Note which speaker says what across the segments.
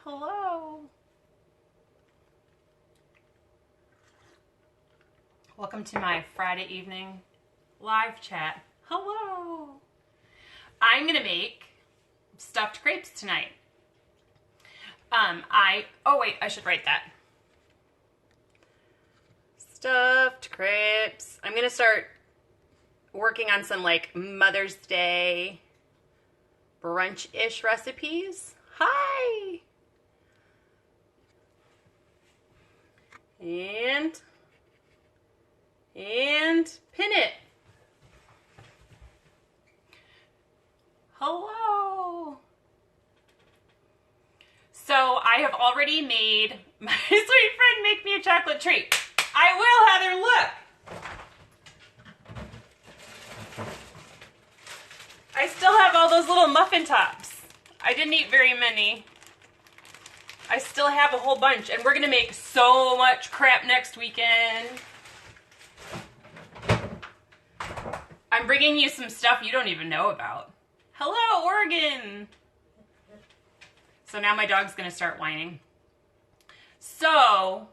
Speaker 1: Hello. Welcome to my Friday evening live chat. Hello. I'm gonna make stuffed crepes tonight. I should write that. Stuffed crepes. I'm gonna start working on some like Mother's Day brunch-ish recipes. Hi. And pin it. Hello. So I have already made my sweet friend make me a chocolate treat. I will, Heather, look. I still have all those little muffin tops. I didn't eat very many. I still have a whole bunch, and we're gonna make so much crap next weekend. I'm bringing you some stuff you don't even know about. Hello, Oregon. So now my dog's gonna start whining. So,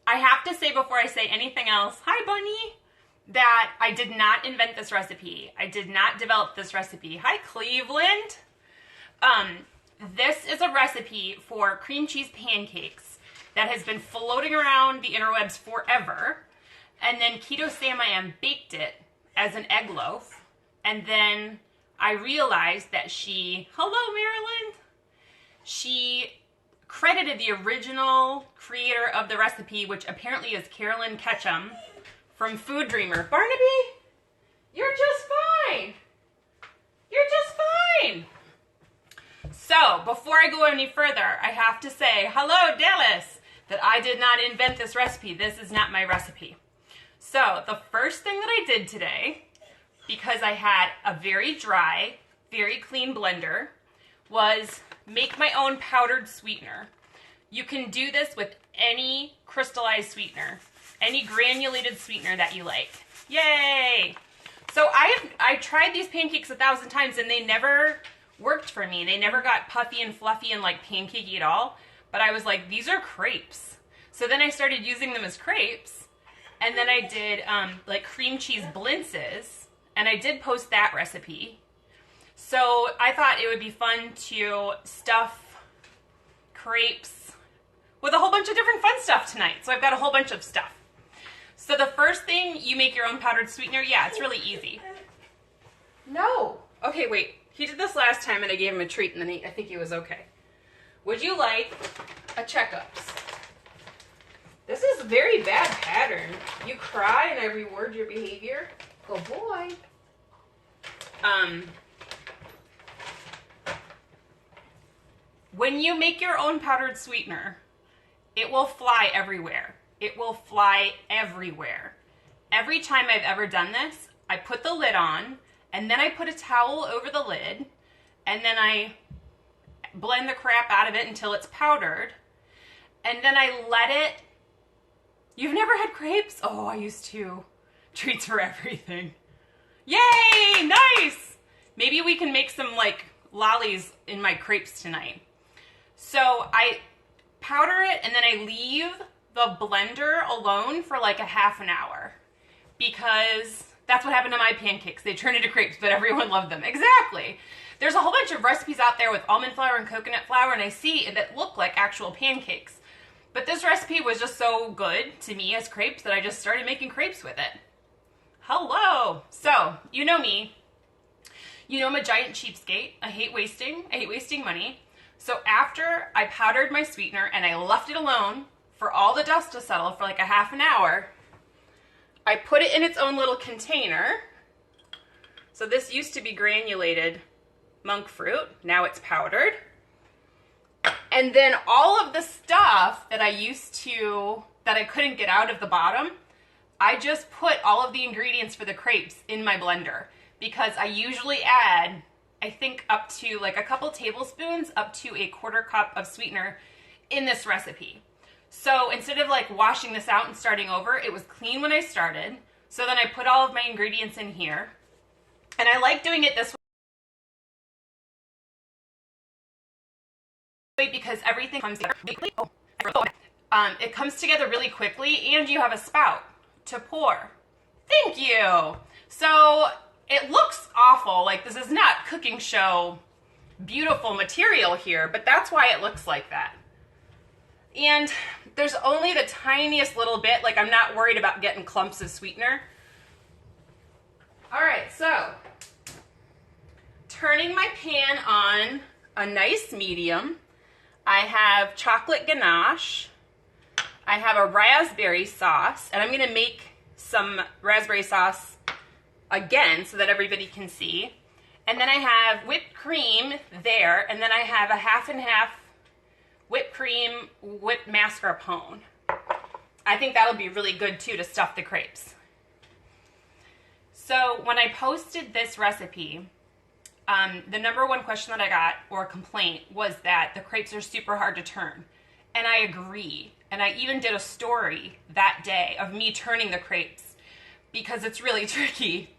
Speaker 1: I have to say before I say anything else, hi Bunny, that I did not invent this recipe. I did not develop this recipe. Hi Cleveland. This is a recipe for cream cheese pancakes that has been floating around the interwebs forever. And then Keto Sam baked it as an egg loaf. And then I realized that hello Maryland, she credited the original creator of the recipe, which apparently is Carolyn Ketchum from Food Dreamer. Barnaby, you're just fine. You're just fine. So, before I go any further, I have to say, hello Dallas, that I did not invent this recipe. This is not my recipe. So, the first thing that I did today, because I had a very dry, very clean blender, was make my own powdered sweetener. You can do this with any crystallized sweetener, any granulated sweetener that you like. Yay! So I tried these pancakes 1,000 times and they never worked for me. They never got puffy and fluffy and like pancakey at all. But I was like, these are crepes. So then I started using them as crepes. And then I did like cream cheese blintzes. And I did post that recipe. So I thought it would be fun to stuff crepes with a whole bunch of different fun stuff tonight. So I've got a whole bunch of stuff. So the first thing, you make your own powdered sweetener. Yeah, it's really easy. No. Okay, wait. He did this last time and I gave him a treat and then I think he was okay. Would you like a checkups? This is a very bad pattern. You cry and I reward your behavior. Good boy. When you make your own powdered sweetener, it will fly everywhere. It will fly everywhere. Every time I've ever done this, I put the lid on, and then I put a towel over the lid, and then I blend the crap out of it until it's powdered, and then I let it... You've never had crepes? Oh, I used to. Treats for everything. Yay! Nice! Maybe we can make some, like, lollies in my crepes tonight. So I powder it, and then I leave the blender alone for like a half an hour. Because that's what happened to my pancakes. They turned into crepes, but everyone loved them. Exactly. There's a whole bunch of recipes out there with almond flour and coconut flour, and I see that look like actual pancakes. But this recipe was just so good to me as crepes that I just started making crepes with it. Hello. So, you know me. You know I'm a giant cheapskate. I hate wasting money. So after I powdered my sweetener and I left it alone for all the dust to settle for like a half an hour, I put it in its own little container. So this used to be granulated monk fruit. Now it's powdered. And then all of the stuff that I couldn't get out of the bottom, I just put all of the ingredients for the crepes in my blender because I usually add, I think, up to like a couple tablespoons up to a quarter cup of sweetener in this recipe. So instead of like washing this out and starting over, it was clean when I started. So then I put all of my ingredients in here. And I like doing it this way. because everything comes together really quickly. It comes together really quickly, and you have a spout to pour. Thank you. So it looks awful. Like, this is not cooking show beautiful material here, but that's why it looks like that. And there's only the tiniest little bit. Like, I'm not worried about getting clumps of sweetener. All right, so turning my pan on a nice medium. I have chocolate ganache. I have a raspberry sauce, and I'm gonna make some raspberry sauce again so that everybody can see. And then I have whipped cream there, and then I have a half and half whipped cream, whipped mascarpone. I think that'll be really good too to stuff the crepes. So when I posted this recipe, the number one question that I got, or complaint, was that the crepes are super hard to turn. And I agree. And I even did a story that day of me turning the crepes because it's really tricky.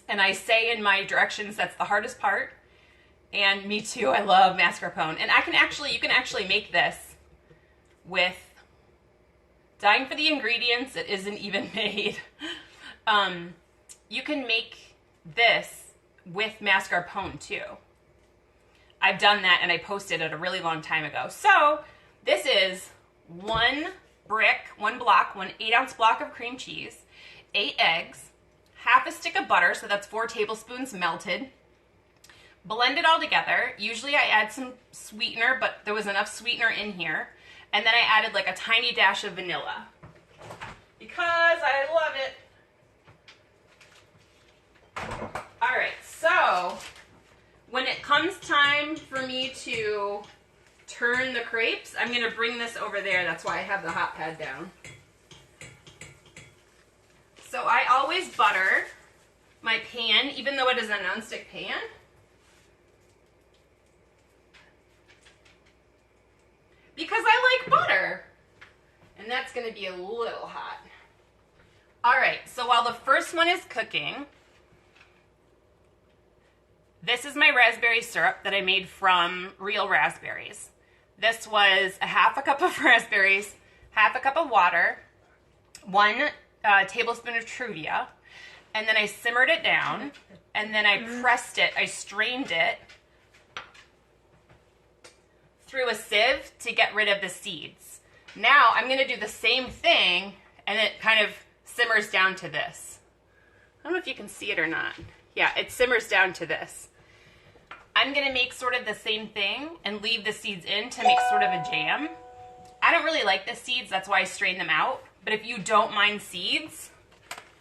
Speaker 1: And I say in my directions that's the hardest part. And me too, I love mascarpone. And you can actually make this with, dying for the ingredients, it isn't even made. You can make this with mascarpone too. I've done that and I posted it a really long time ago. So this is 1 8-ounce block of cream cheese, 8 eggs, half a stick of butter, so that's 4 tablespoons melted. Blend it all together. Usually I add some sweetener, but there was enough sweetener in here. And then I added like a tiny dash of vanilla because I love it. All right, so when it comes time for me to turn the crepes, I'm gonna bring this over there. That's why I have the hot pad down. So I always butter my pan, even though it is a nonstick pan. Because I like butter. And that's gonna be a little hot. All right, so while the first one is cooking, this is my raspberry syrup that I made from real raspberries. This was a half a cup of raspberries, half a cup of water, 1 tablespoon of Truvia, and then I simmered it down, and then I pressed it, I strained it through a sieve to get rid of the seeds. Now I'm gonna do the same thing, and it kind of simmers down to this. I don't know if you can see it or not. Yeah, it simmers down to this. I'm gonna make sort of the same thing and leave the seeds in to make sort of a jam. I don't really like the seeds, that's why I strain them out. But if you don't mind seeds,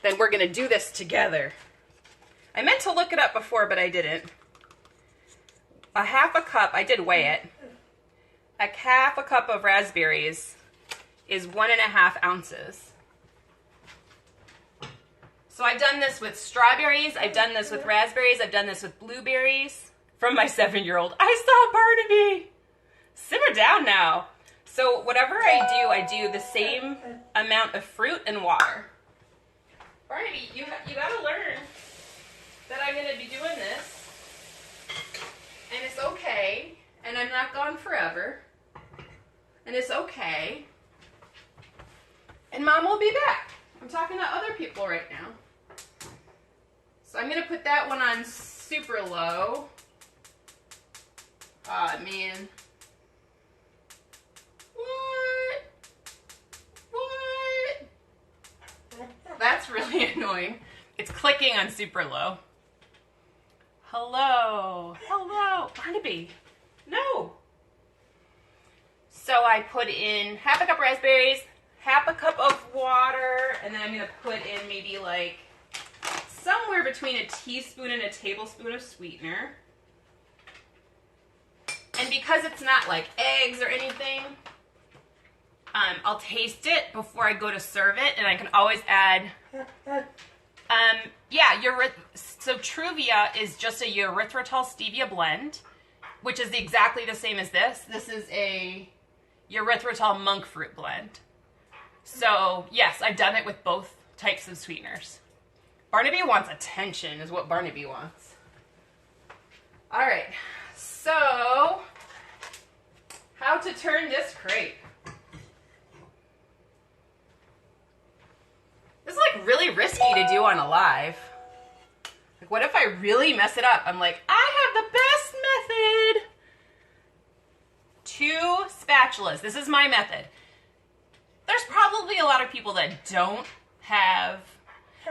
Speaker 1: then we're gonna do this together. I meant to look it up before, but I didn't. A half a cup, I did weigh it. A half a cup of raspberries is 1.5 ounces. So I've done this with strawberries, I've done this with raspberries, I've done this with blueberries. From my 7-year-old, I saw Barnaby. Simmer down now. So whatever I do the same amount of fruit and water. Barnaby, you gotta learn that I'm gonna be doing this. And it's okay. And I'm not gone forever. And it's okay. And Mom will be back. I'm talking to other people right now. So I'm gonna put that one on super low. Aw, man. What? That's really annoying. It's clicking on super low. Hello. Hello. Barnaby. No. So I put in half a cup raspberries, half a cup of water, and then I'm going to put in maybe like somewhere between a teaspoon and a tablespoon of sweetener. And because it's not like eggs or anything, I'll taste it before I go to serve it, and I can always add, so Truvia is just a erythritol stevia blend, which is exactly the same as this. This is a erythritol monk fruit blend. So yes, I've done it with both types of sweeteners. Barnaby wants attention is what Barnaby wants. All right. So crepe. This is like really risky to do on a live. Like, what if I really mess it up? I'm like, I have the best method. 2 spatulas. This is my method. There's probably a lot of people that don't have,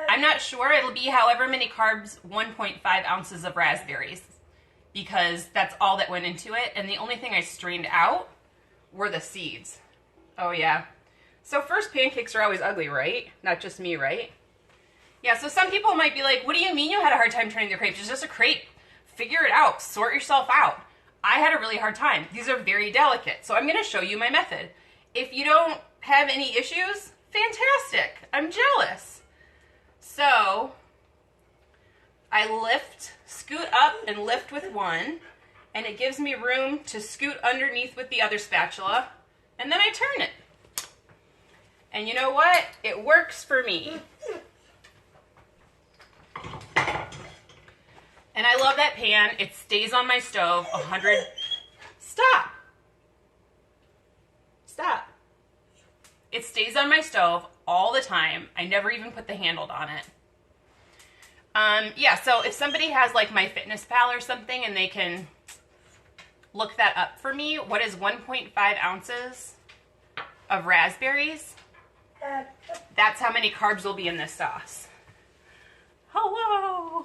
Speaker 1: I'm not sure, it'll be however many carbs, 1.5 ounces of raspberries, because that's all that went into it, and the only thing I strained out were the seeds. Oh yeah. So first pancakes are always ugly, right? Not just me, right? Yeah, so some people might be like, what do you mean you had a hard time turning the crepes? It's just a crepe. Figure it out. Sort yourself out. I had a really hard time. These are very delicate, so I'm going to show you my method. If you don't have any issues, fantastic. I'm jealous. So I scoot up and lift with one, and it gives me room to scoot underneath with the other spatula, and then I turn it. And you know what? It works for me. And I love that pan. It stays on my stove 100. Stop. Stop. It stays on my stove all the time. I never even put the handle on it. Yeah, so if somebody has like MyFitnessPal or something and they can look that up for me, what is 1.5 ounces of raspberries? That's how many carbs will be in this sauce. Hello.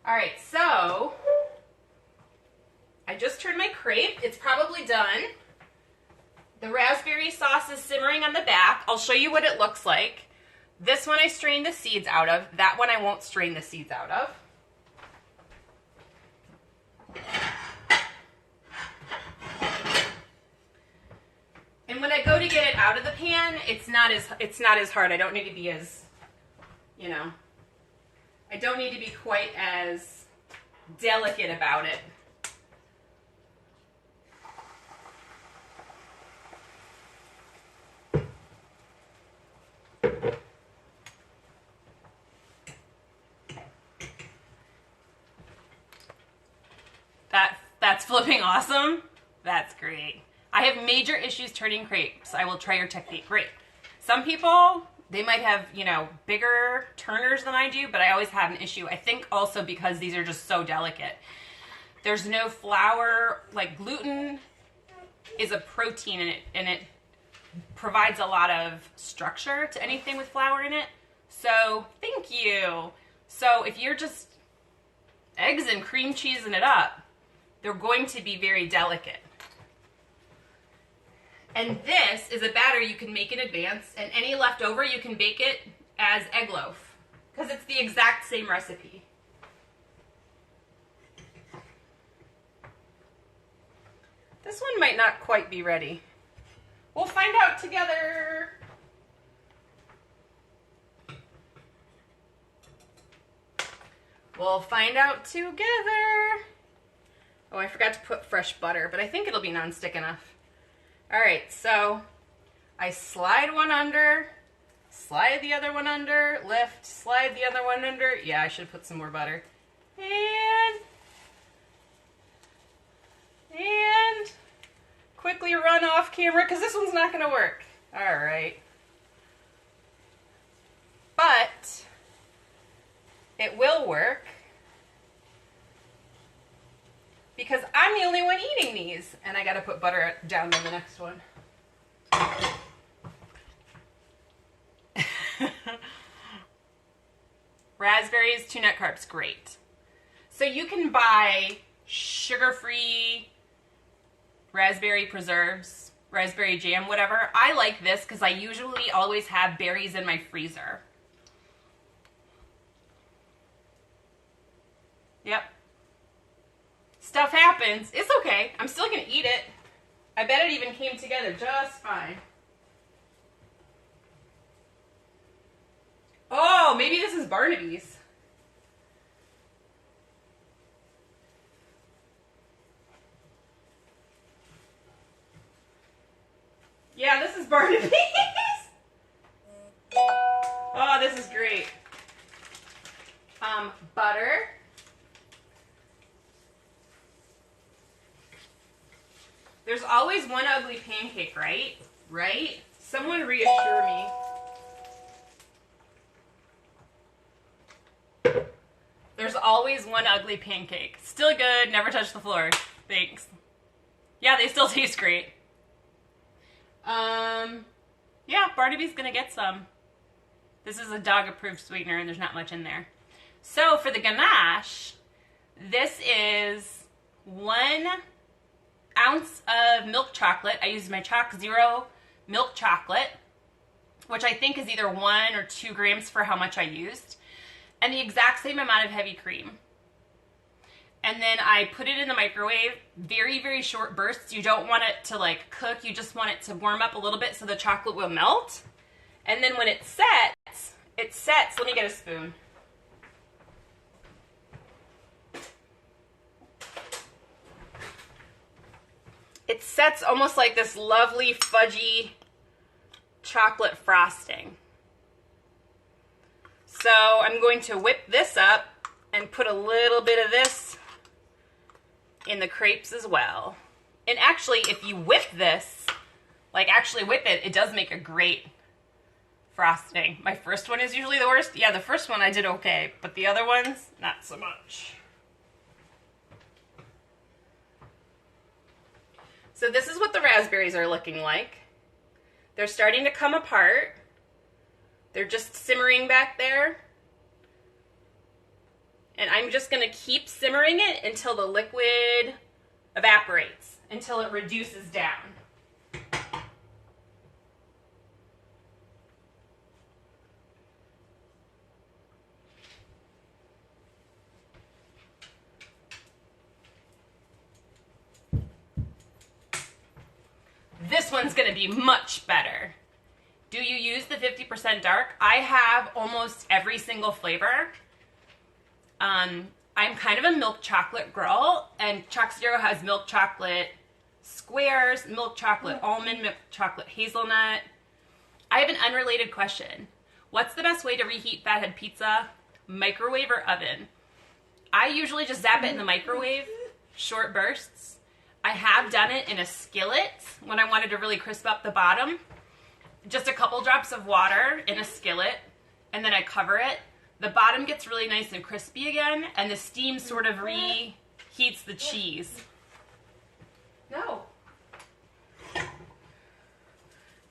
Speaker 1: All right, so I just turned my crepe. It's probably done. The raspberry sauce is simmering on the back. I'll show you what it looks like. This one I strained the seeds out of. That one I won't strain the seeds out of. And when I go to get it out of the pan, it's not as hard. I don't need to be as, you know, I don't need to be quite as delicate about it. That's flipping awesome. That's great. I have major issues turning crepes. I will try your technique. Great. Some people, they might have, you know, bigger turners than I do, but I always have an issue. I think also because these are just so delicate. There's no flour. Like, gluten is a protein and it provides a lot of structure to anything with flour in it. So, thank you. So, if you're just eggs and cream cheesing it up, they're going to be very delicate. And this is a batter you can make in advance, and any leftover you can bake it as egg loaf, because it's the exact same recipe. This one might not quite be ready. We'll find out together. We'll find out together. Oh, I forgot to put fresh butter, but I think it'll be nonstick enough. All right, so I slide one under, slide the other one under, lift, slide the other one under. Yeah, I should have put some more butter. And quickly run off camera because this one's not going to work. All right. But it will work because I'm the only one eating these, and I got to put butter down on the next one. Raspberries, 2 net carbs, great. So you can buy sugar-free raspberry preserves, raspberry jam, whatever. I like this because I usually always have berries in my freezer. Yep. Stuff happens. It's okay. I'm still going to eat it. I bet it even came together just fine. Oh, maybe this is Barnaby's. Yeah, this is Barnaby's. Oh, this is great. Butter. There's always one ugly pancake, right? Right? Someone reassure me. There's always one ugly pancake. Still good, never touch the floor. Thanks. Yeah, they still taste great. Yeah, Barnaby's gonna get some. This is a dog-approved sweetener and there's not much in there. So for the ganache, this is 1 ounce of milk chocolate. I use my Choc Zero milk chocolate, which I think is either 1 or 2 grams for how much I used, and the exact same amount of heavy cream. And then I put it in the microwave, very, very short bursts. You don't want it to like cook, you just want it to warm up a little bit so the chocolate will melt. And then when it sets, let me get a spoon. It sets almost like this lovely fudgy chocolate frosting. So I'm going to whip this up and put a little bit of this in the crepes as well. And actually, if you whip this, like actually whip it, it does make a great frosting. My first one is usually the worst. Yeah, the first one I did okay, but the other ones, not so much. So this is what the raspberries are looking like. They're starting to come apart. They're just simmering back there. And I'm just gonna keep simmering it until the liquid evaporates, until it reduces down. This one's gonna be much better. Do you use the 50% dark? I have almost every single flavor. I'm kind of a milk chocolate girl, and Choc Zero has milk chocolate squares, milk chocolate almond, milk chocolate hazelnut. I have an unrelated question. What's the best way to reheat fathead pizza? Microwave or oven? I usually just zap it in the microwave, short bursts. I have done it in a skillet when I wanted to really crisp up the bottom. Just a couple drops of water in a skillet, and then I cover it. The bottom gets really nice and crispy again, and the steam sort of reheats the cheese. No.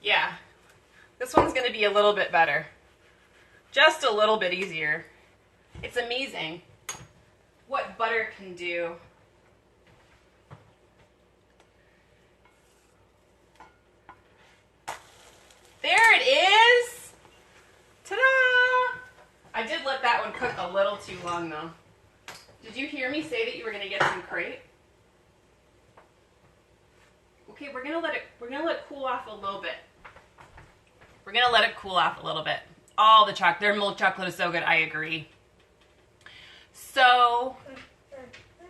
Speaker 1: Yeah. This one's going to be a little bit better. Just a little bit easier. It's amazing what butter can do. There it is! Ta-da! I did let that one cook a little too long though. Did you hear me say that you were gonna get some crepe? Okay, we're gonna let it cool off a little bit. We're gonna let it cool off a little bit. All the chocolate, their milk chocolate is so good, I agree. So,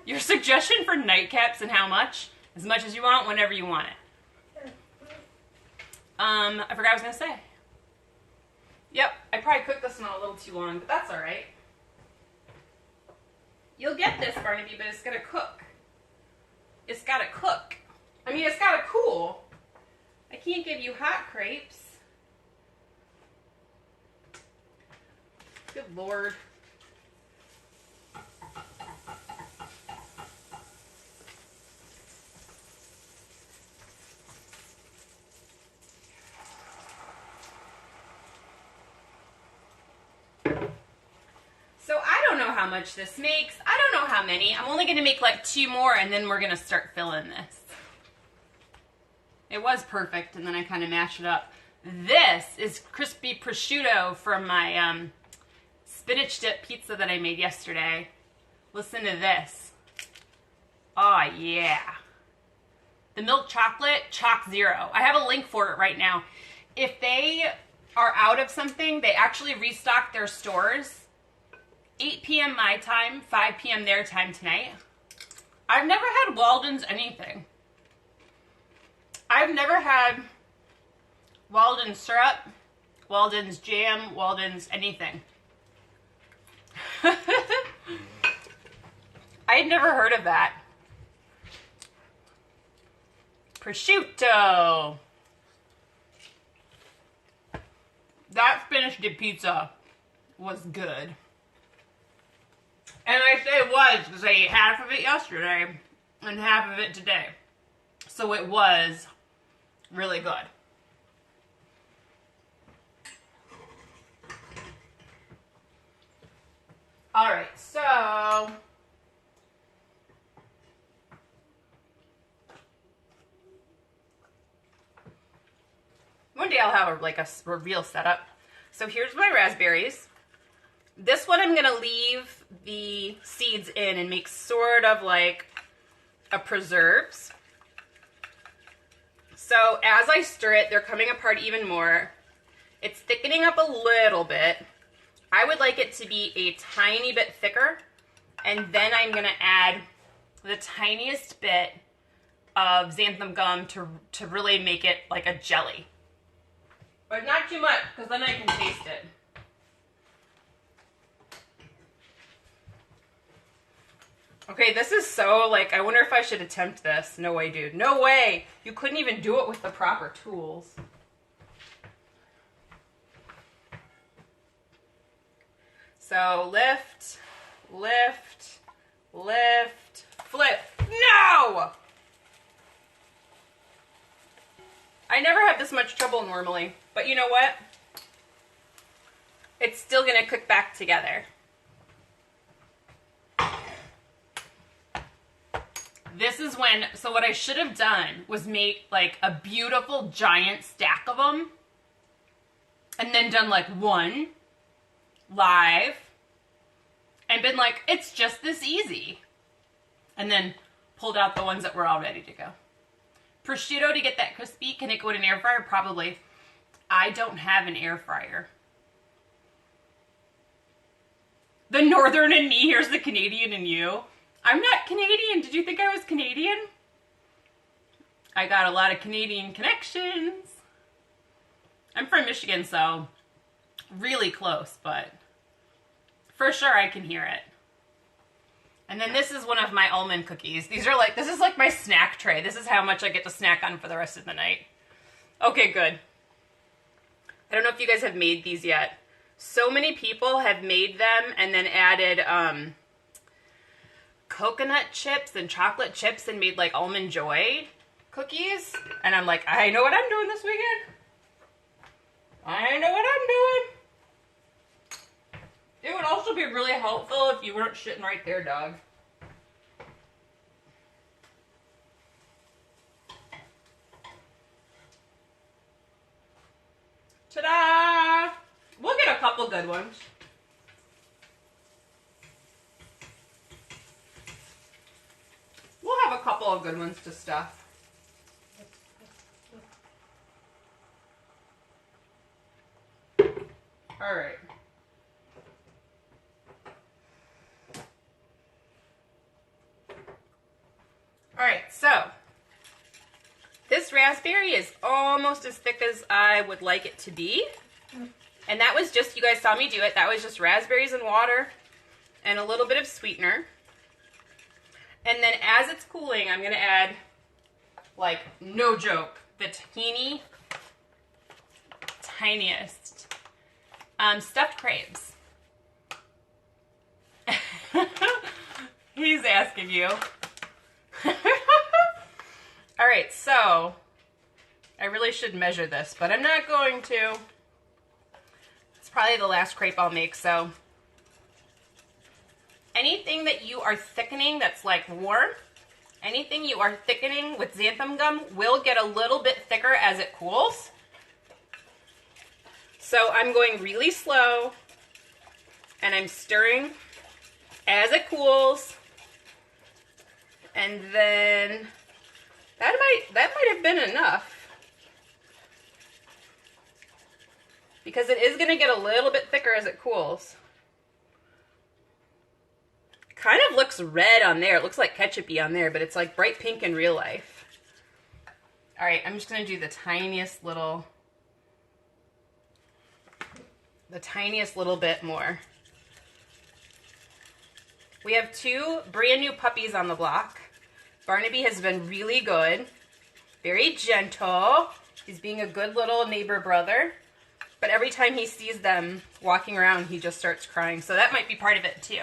Speaker 1: your suggestion for nightcaps and how much? As much as you want, whenever you want it. I forgot what I was gonna say. Yep, I probably cooked this one a little too long, but that's alright. You'll get this, Barnaby, but it's gonna cook. It's gotta cook. I mean, it's gotta cool. I can't give you hot crepes. Good Lord. So I don't know how much this makes. I don't know how many. I'm only going to make like 2 more and then we're going to start filling this. It was perfect and then I kind of mashed it up. This is crispy prosciutto from my spinach dip pizza that I made yesterday. Listen to this. Oh yeah. The milk chocolate, Choc Zero. I have a link for it right now. If they are out of something, they actually restock their stores. 8 p.m. my time, 5 p.m. their time tonight. I've never had Walden's anything. I've never had Walden's syrup, Walden's jam, Walden's anything. I had never heard of that. prosciutto. That spinach dip pizza was good. And I say it was because I ate half of it yesterday and half of it today. So it was really good. All right, so one day I'll have a real setup. So here's my raspberries. This one I'm gonna leave the seeds in and make sort of like a preserves. So as I stir it, they're coming apart even more. It's thickening up a little bit. I would like it to be a tiny bit thicker, and then I'm gonna add the tiniest bit of xanthan gum to really make it like a jelly. But not too much, because then I can taste it. Okay, this is so, like, I wonder if I should attempt this. No way, dude. No way! You couldn't even do it with the proper tools. So, lift, lift, lift, flip. No! I never have this much trouble normally, but you know what? It's still gonna cook back together. This is when, so what I should have done was make like a beautiful giant stack of them and then done like one live and been like, it's just this easy. And then pulled out the ones that were all ready to go. Prosciutto to get that crispy, can it go in an air fryer? Probably. I don't have an air fryer. The northern in me, here's the Canadian in you. I'm not Canadian. Did you think I was Canadian? I got a lot of Canadian connections. I'm from Michigan, so really close, but for sure I can hear it. And then this is one of my almond cookies. These are like, this is like my snack tray. This is how much I get to snack on for the rest of the night. Okay, good. I don't know if you guys have made these yet. So many people have made them and then added coconut chips and chocolate chips and made like almond joy cookies. And I'm like, I know what I'm doing this weekend. I know what I'm doing. It would also be really helpful if you weren't shitting right there, dog. Ta-da! We'll get a couple good ones. We'll have a couple of good ones to stuff. All right. All right, so this raspberry is almost as thick as I would like it to be. And that was just, you guys saw me do it, that was just raspberries and water and a little bit of sweetener. And then as it's cooling, I'm gonna add, like, no joke, the tiniest stuffed crepes. He's asking you. All right, so I really should measure this, but I'm not going to. It's probably the last crepe I'll make, so anything that you are thickening that's like warm, anything you are thickening with xanthan gum will get a little bit thicker as it cools. So I'm going really slow and I'm stirring as it cools. And then that might have been enough, because it is going to get a little bit thicker as it cools. Kind of looks red on there. It looks like ketchup-y on there, but it's like bright pink in real life. All right, I'm just going to do the tiniest little bit more. We have 2 brand new puppies on the block. Barnaby has been really good Very gentle. He's being a good little neighbor brother. But every time he sees them walking around, he just starts crying. So that might be part of it too.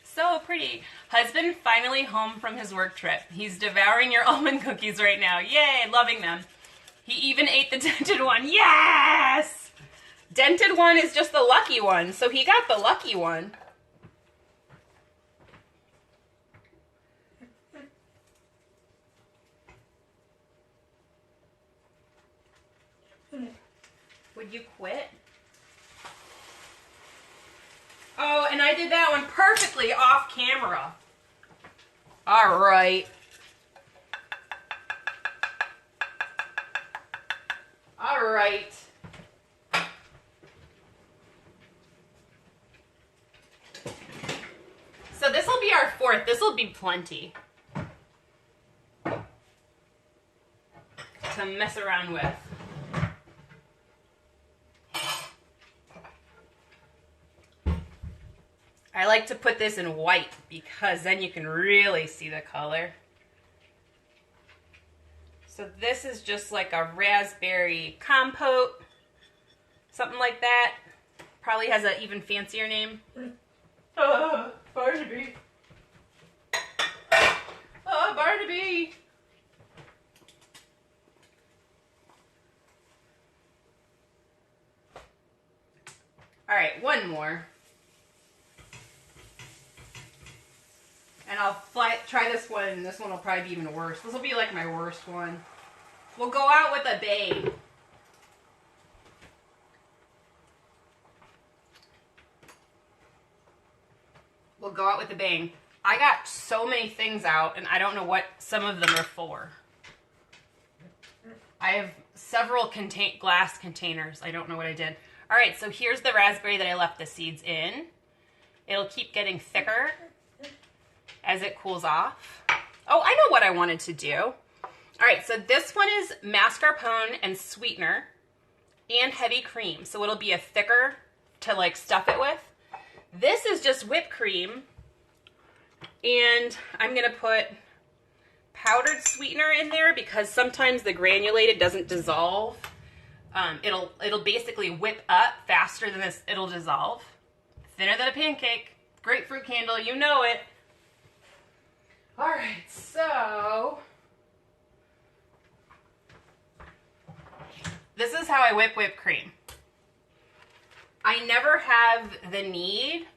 Speaker 1: So pretty. Husband finally home from his work trip. He's devouring your almond cookies right now. Yay, loving them. He even ate the dented one. Yes! Dented one is just the lucky one. So he got the lucky one. Would you quit? Oh, and I did that one perfectly off camera. All right. All right. So this will be our fourth. This will be plenty to mess around with. I like to put this in white because then you can really see the color. So this is just like a raspberry compote, something like that. Probably has an even fancier name. Barnaby. Oh, Barnaby. All right, one more. And I'll try this one, and this one will probably be even worse. This will be like my worst one. We'll go out with a bang. We'll go out with a bang. I got so many things out, and I don't know what some of them are for. I have several glass containers. I don't know what I did. All right, so here's the raspberry that I left the seeds in. It'll keep getting thicker as it cools off. Oh, I know what I wanted to do. All right, so this one is mascarpone and sweetener and heavy cream. So it'll be a thicker to like stuff it with. This is just whipped cream, and I'm gonna put powdered sweetener in there because sometimes the granulated doesn't dissolve. It'll basically whip up faster than this. It'll dissolve. Thinner than a pancake. Grapefruit candle, you know it. All right, so this is how I whip whipped cream. I never have the need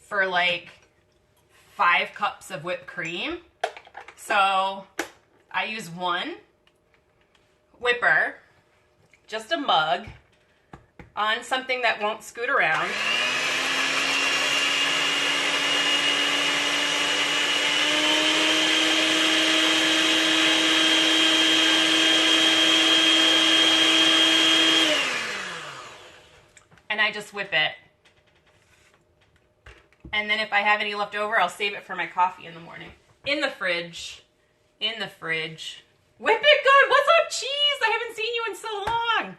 Speaker 1: for like 5 cups of whipped cream. So I use one whipper, just a mug, on something that won't scoot around. And I just whip it. And then if I have any left over, I'll save it for my coffee in the morning. In the fridge. In the fridge. Whip it good! What's up, cheese? I haven't seen you in so long.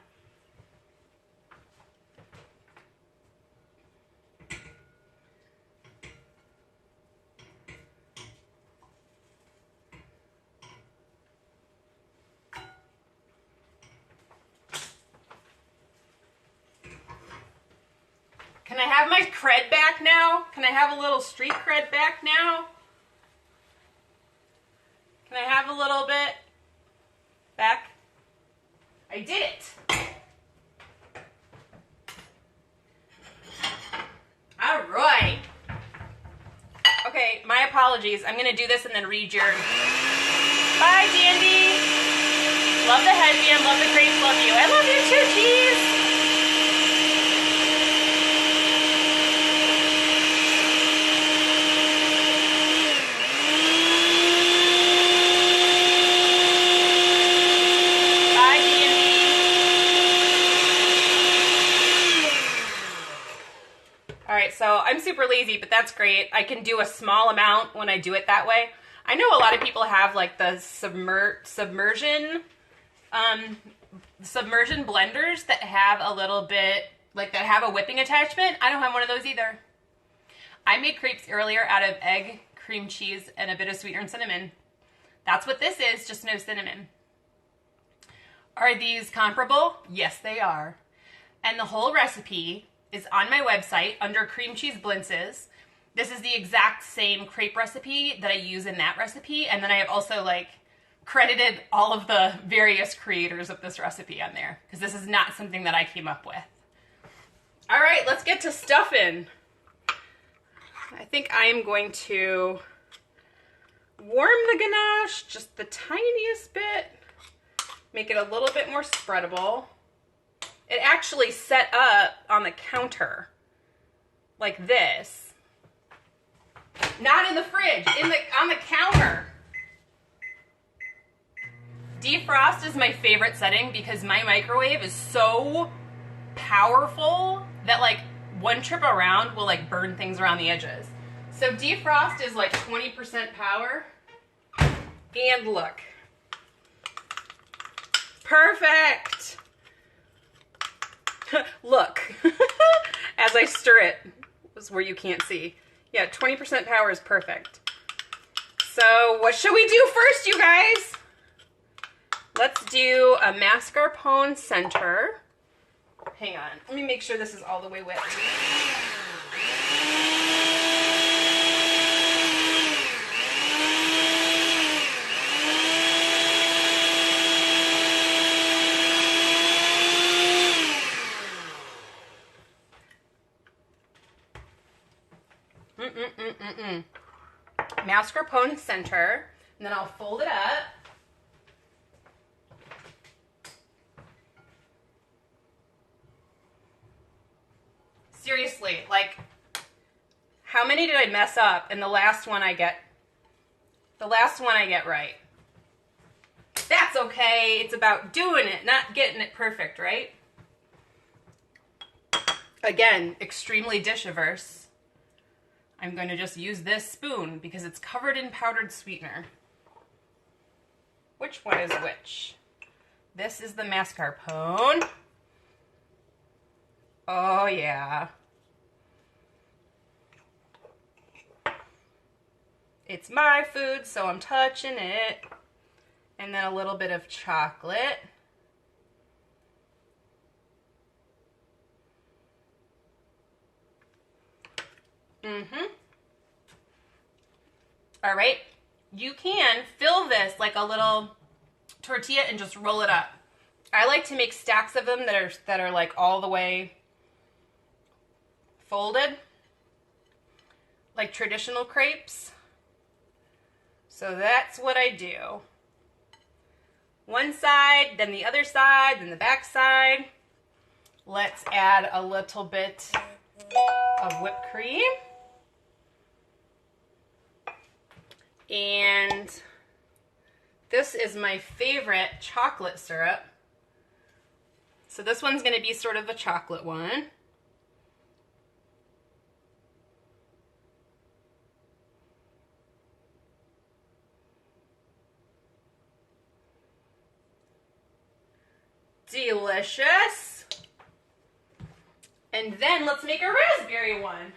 Speaker 1: Can I have my cred back now? Can I have a little street cred back now? Can I have a little bit back? I did it. All right. Okay, my apologies. I'm going to do this and then read your... Bye, Dandy. Love the headband. Love the crepes. Love you. I love you too, cheese. So I'm super lazy, but that's great. I can do a small amount when I do it that way. I know a lot of people have like the submersion blenders that have a little bit, like that have a whipping attachment. I don't have one of those either. I made crepes earlier out of egg, cream cheese, and a bit of sweetener and cinnamon. That's what this is, just no cinnamon. Are these comparable? Yes, they are. And the whole recipe is on my website under cream cheese blintzes. This is the exact same crepe recipe that I use in that recipe. And then I have also like credited all of the various creators of this recipe on there because this is not something that I came up with. All right, let's get to stuffing. I think I am going to warm the ganache just the tiniest bit, make it a little bit more spreadable. It actually set up on the counter like this. Not in the fridge, on the counter. Defrost is my favorite setting because my microwave is so powerful that like one trip around will like burn things around the edges. So defrost is like 20% power. And look. Perfect. Look. As I stir it. This is where you can't see. Yeah, 20% power is perfect. So what should we do first, you guys? Let's do a mascarpone center. Hang on. Let me make sure this is all the way wet. Mascarpone center, and then I'll fold it up. Seriously, like, how many did I mess up? And the last one I get right. That's okay. It's about doing it, not getting it perfect, right? Again, extremely dish averse. I'm going to just use this spoon because it's covered in powdered sweetener. Which one is which? This is the mascarpone. Oh, yeah. It's my food, so I'm touching it. And then a little bit of chocolate. All right, you can fill this like a little tortilla and just roll it up. I like to make stacks of them that are like all the way folded, like traditional crepes. So that's what I do. One side, then the other side, then the back side. Let's add a little bit of whipped cream. And this is my favorite chocolate syrup. So this one's going to be sort of a chocolate one. Delicious. And then let's make a raspberry one.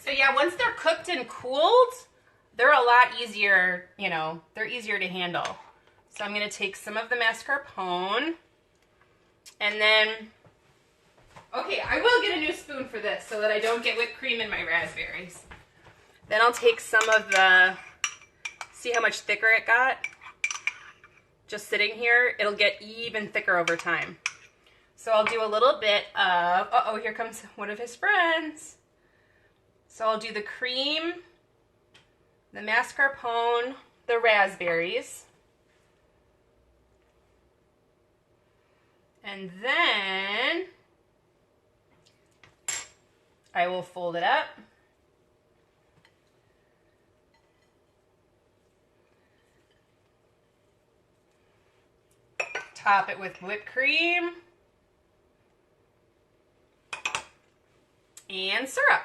Speaker 1: So yeah, once they're cooked and cooled, they're a lot easier, you know, they're easier to handle. So I'm going to take some of the mascarpone and then, okay, I will get a new spoon for this so that I don't get whipped cream in my raspberries. Then I'll take some of the, see how much thicker it got? Just sitting here, it'll get even thicker over time. So I'll do a little bit of, uh-oh, here comes one of his friends. So I'll do the cream, the mascarpone, the raspberries. And then I will fold it up. Top it with whipped cream and syrup.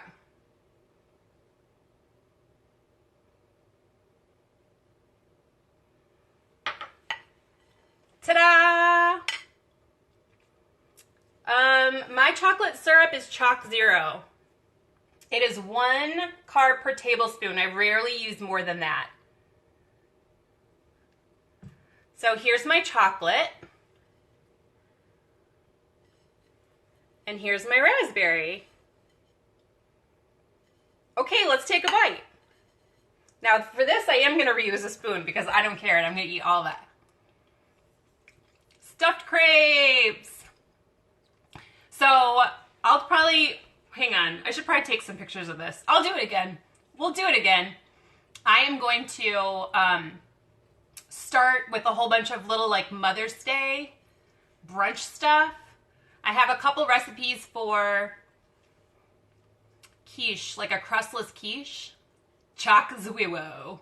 Speaker 1: Ta-da! My chocolate syrup is Choc Zero. It is 1 carb per tablespoon. I rarely use more than that. So here's my chocolate. And here's my raspberry. Okay, let's take a bite. Now for this, I am gonna reuse a spoon because I don't care and I'm gonna eat all that. Stuffed crepes. So I'll probably, hang on, I should probably take some pictures of this. I'll do it again. We'll do it again. I am going to start with a whole bunch of little like Mother's Day brunch stuff. I have a couple recipes for quiche, like a crustless quiche, Choc Zero,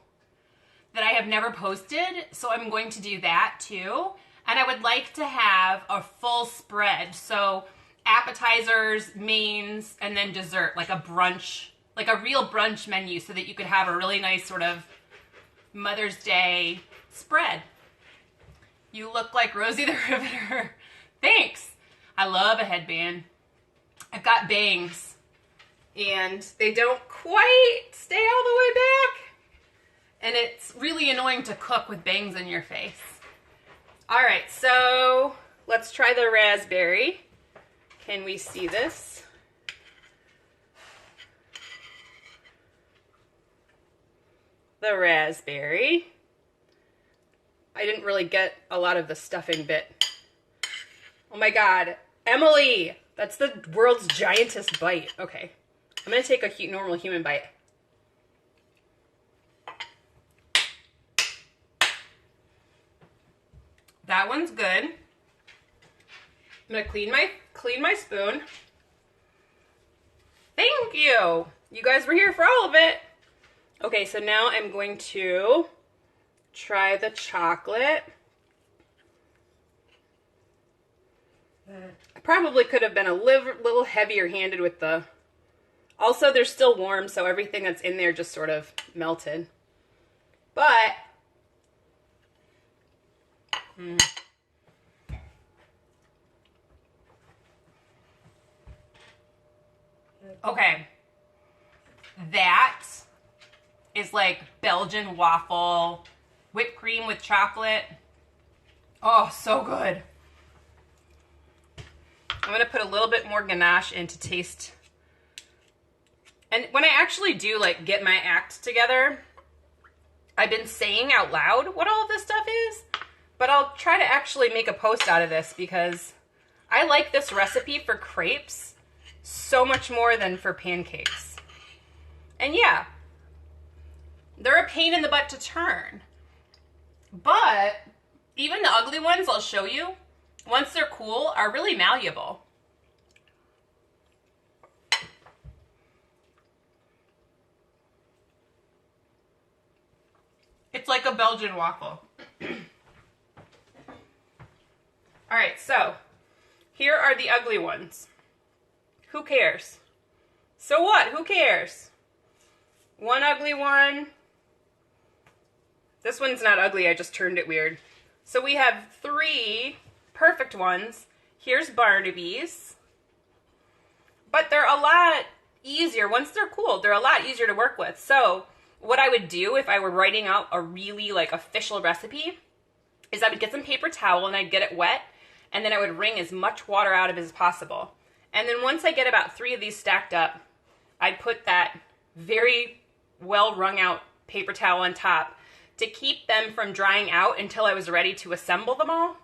Speaker 1: that I have never posted, so I'm going to do that too. And I would like to have a full spread, so appetizers, mains, and then dessert, like a brunch, like a real brunch menu, so that you could have a really nice sort of Mother's Day spread. You look like Rosie the Riveter. Thanks. I love a headband. I've got bangs, and they don't quite stay all the way back, and it's really annoying to cook with bangs in your face. All right, so let's try the raspberry. Can we see this? The raspberry. I didn't really get a lot of the stuffing bit. Oh my God, Emily, that's the world's giantest bite. Okay, I'm gonna take a normal human bite. That one's good. I'm gonna clean my spoon. Thank you. You guys were here for all of it. Okay, so now I'm going to try the chocolate. I probably could have been a little heavier handed with the... Also, they're still warm, so everything that's in there just sort of melted. But... Okay. That is like Belgian waffle, whipped cream with chocolate. Oh, so good. I'm going to put a little bit more ganache in to taste. And when I actually do like get my act together, I've been saying out loud what all of this stuff is, but I'll try to actually make a post out of this because I like this recipe for crepes so much more than for pancakes. And yeah, they're a pain in the butt to turn, but even the ugly ones I'll show you, once they're cool, are really malleable. It's like a Belgian waffle. All right, so here are the ugly ones. Who cares? So what? Who cares? One ugly one. This one's not ugly, I just turned it weird. So we have 3 perfect ones. Here's Barnaby's. But they're a lot easier. Once they're cool, they're a lot easier to work with. So what I would do if I were writing out a really like official recipe is I would get some paper towel and I'd get it wet, and then I would wring as much water out of it as possible. And then once I get about 3 of these stacked up, I'd put that very well wrung out paper towel on top to keep them from drying out until I was ready to assemble them all.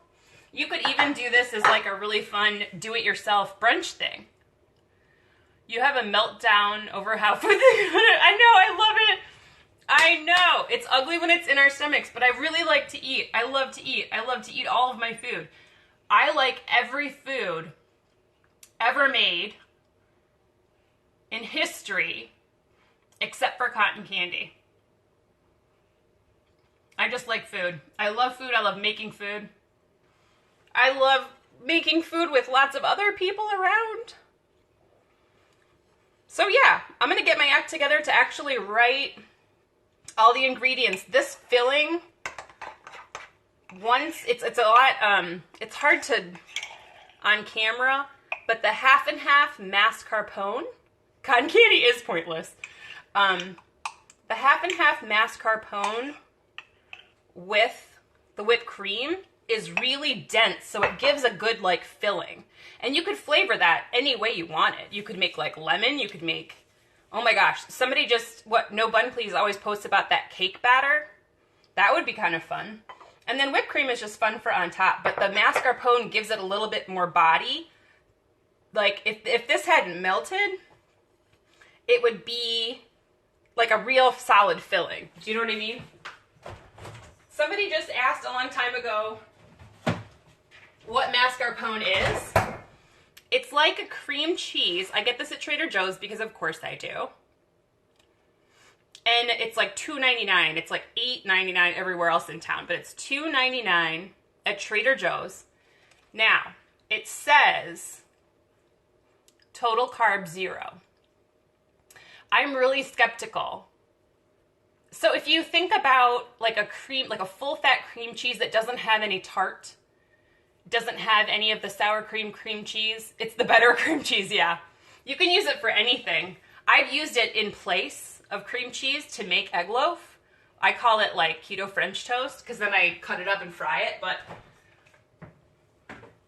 Speaker 1: You could even do this as like a really fun do-it-yourself brunch thing. You have a meltdown over how food. I know, I love it. I know, it's ugly when it's in our stomachs, but I really like to eat. I love to eat. I love to eat all of my food. I like every food ever made in history except for cotton candy. I just like food. I love food. I love making food. I love making food with lots of other people around. So yeah, I'm gonna get my act together to actually write all the ingredients. This filling, once it's a lot, it's hard to on camera, but the half and half mascarpone Cotton candy is pointless. The half and half mascarpone with the whipped cream is really dense, so it gives a good like filling. And you could flavor that any way you want it. You could make like lemon, you could make, oh my gosh, somebody just, No Bun Please always posts about that cake batter. That would be kind of fun. And then whipped cream is just fun for on top, but the mascarpone gives it a little bit more body. Like if this hadn't melted, it would be like a real solid filling. Do you know what I mean? Somebody just asked a long time ago what mascarpone is. It's like a cream cheese. I get this at Trader Joe's because of course I do. And it's like $2.99. It's like $8.99 everywhere else in town, but it's $2.99 at Trader Joe's. Now, it says total carb 0. I'm really skeptical. So if you think about like a full fat cream cheese that doesn't have any tart, doesn't have any of the sour cream cheese, it's the better cream cheese, yeah. You can use it for anything. I've used it in place of cream cheese to make egg loaf. I call it like keto French toast because then I cut it up and fry it, but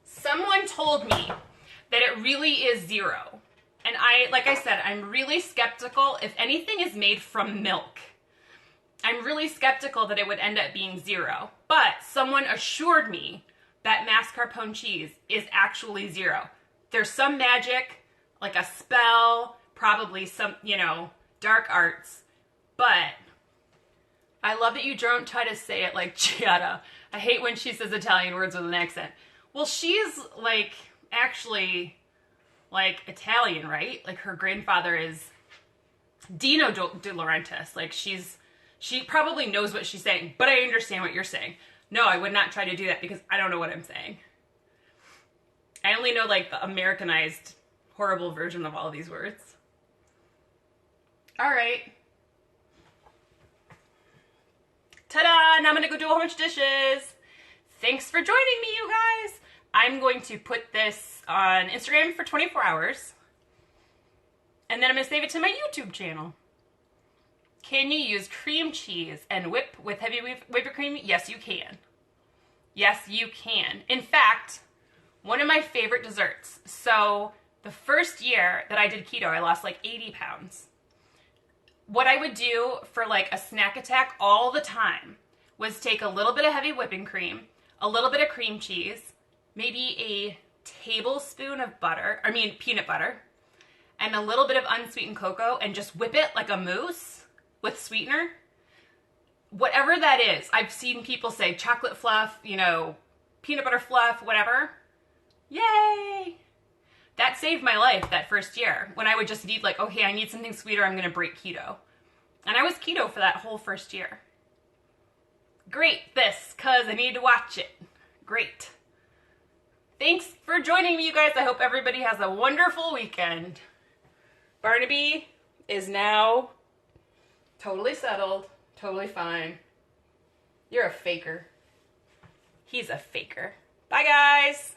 Speaker 1: someone told me that it really is 0. And like I said, I'm really skeptical. If anything is made from milk, I'm really skeptical that it would end up being 0. But someone assured me that mascarpone cheese is actually 0. There's some magic, like a spell, probably some, dark arts. But I love that you don't try to say it like Giada. I hate when she says Italian words with an accent. Well, she's like actually like Italian, right? Like her grandfather is Dino De Laurentiis. Like she probably knows what she's saying, but I understand what you're saying. No, I would not try to do that because I don't know what I'm saying. I only know like the Americanized, horrible version of all of these words. All right. Ta-da! Now I'm gonna go do a whole bunch of dishes. Thanks for joining me, you guys. I'm going to put this on Instagram for 24 hours. And then I'm gonna save it to my YouTube channel. Can you use cream cheese and whip with heavy whipped cream? Yes, you can. Yes, you can. In fact, one of my favorite desserts. So the first year that I did keto, I lost like 80 pounds. What I would do for like a snack attack all the time was take a little bit of heavy whipping cream, a little bit of cream cheese, maybe a tablespoon of peanut butter, and a little bit of unsweetened cocoa, and just whip it like a mousse with sweetener. Whatever that is. I've seen people say chocolate fluff, peanut butter fluff, whatever. Yay! That saved my life that first year when I would just need like, okay, I need something sweeter, I'm going to break keto. And I was keto for that whole first year. Great, this, because I need to watch it. Great. Thanks for joining me, you guys. I hope everybody has a wonderful weekend. Barnaby is now totally settled, totally fine. You're a faker. He's a faker. Bye, guys.